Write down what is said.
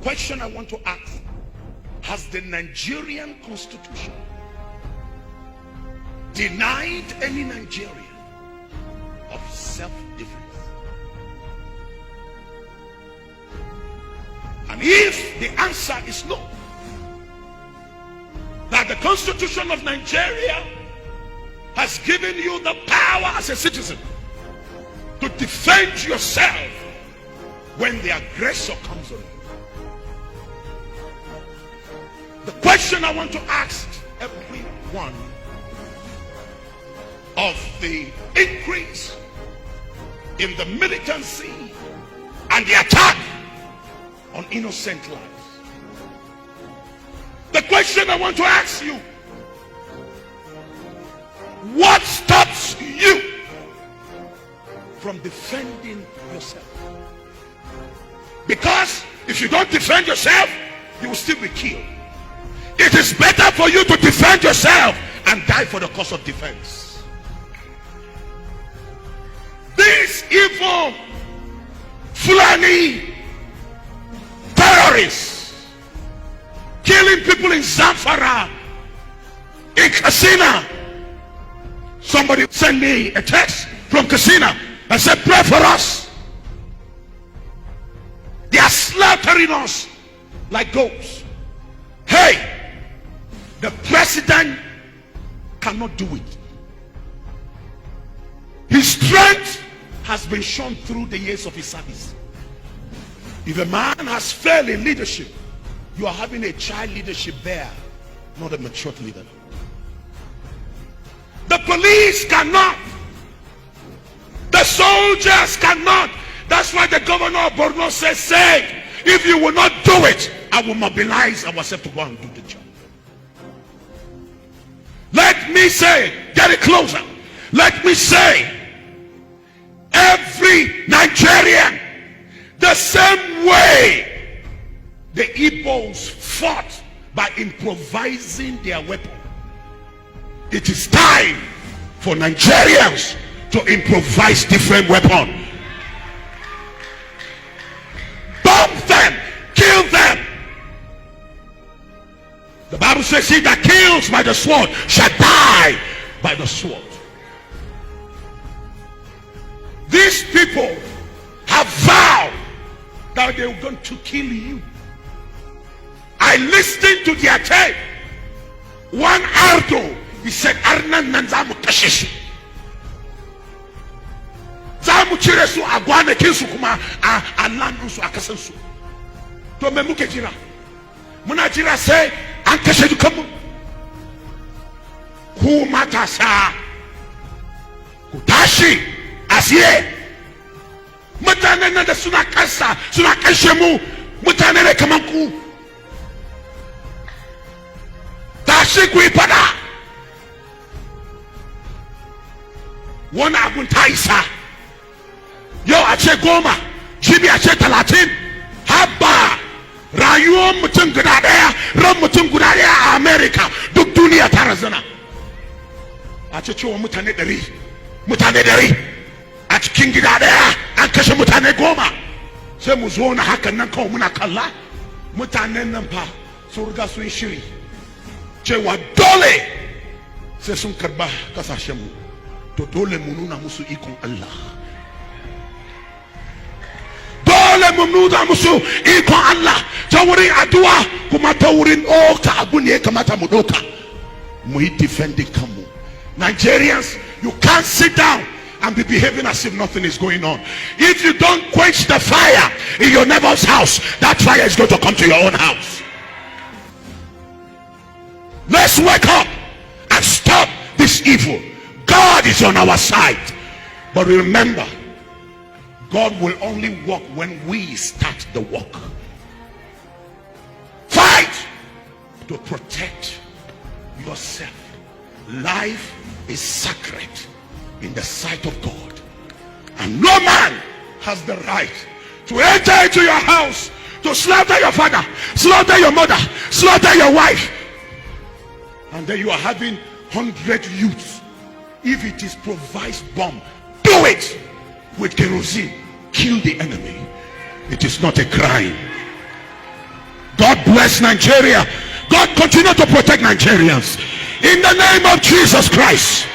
question I want to ask: has the Nigerian constitution denied any Nigerian of self-defense? And if the answer is no, that the Constitution of Nigeria has given you the power as a citizen to defend yourself when the aggressor comes on you. The question I want to ask every one of the increase in the militancy and the attack on innocent lives. The question I want to ask you: what stops you from defending yourself? Because if you don't defend yourself, you will still be killed. It is better for you to defend yourself and die for the cause of defense. These evil Fulani terrorists killing people in Zamfara, in Katsina. Somebody sent me a text from Katsina and said, pray for us. They are slaughtering us like goats. Hey, the president cannot do it. His strength has been shown through the years of his service. If a man has failed in leadership, you are having a child leadership there, not a mature leader. The police cannot. The soldiers cannot. That's why the governor of Borno says, if you will not do it, I will mobilize ourselves to go and do the job. Let me say, get it closer. Let me say, every Nigerian, the same way the Igbos fought by improvising their weapon, it is time for Nigerians to improvise different weapons. Bomb them, kill them. The Bible says, he that kills by the sword shall die by the sword. These people have vowed that they were going to kill you. I listened to their tape. One Ardo, he said, Arnan Nanzamu Kashishi. Zamu Chiresu Agwane Kinsu Kuma Alandusu Akasansu. To Memuke Jira. Munajira say, Ankashedu Kamu. Kumatasa. Kutashi. Asiye. Mutane na suna kasa, suna kashemu. Mutane na kamanku. Tashi kuipada. Wana abun taisa. Yo ache goma. Jibi ache talatin. Haba. Rayuwar mutum guda daya, ran mutum guda daya a America, duk duniya ta razana. A ce cewa mutane 100 a cikin gida daya an kashe mutane 10. Sai mu zo na hakan nan kawai muna kalla. Mutanen nan fa sun riga sun shiri cewa dole sai sun karba kasashen mu. To dole mu nuna musu ikon Allah. Dole mu nuna musu ikon Allah ta wurin addu'a kuma ta wurin ɗauka abu ne kamata mu ɗauka. Mu yi defending kanmu. Nigerians, you can't sit down and be behaving as if nothing is going on. If you don't quench the fire in your neighbor's house, that fire is going to come to your own house. Let's wake up and stop this evil. God is on our side. But remember, God will only work when we start the work. Fight to protect yourself. Life is sacred in the sight of God, and no man has the right to enter into your house to slaughter your father, slaughter your mother, slaughter your wife, and then you are having 100 youths. If it is improvised bomb, do it with kerosene. Kill the enemy. It is not a crime. God bless Nigeria. God continue to protect Nigerians in the name of Jesus Christ.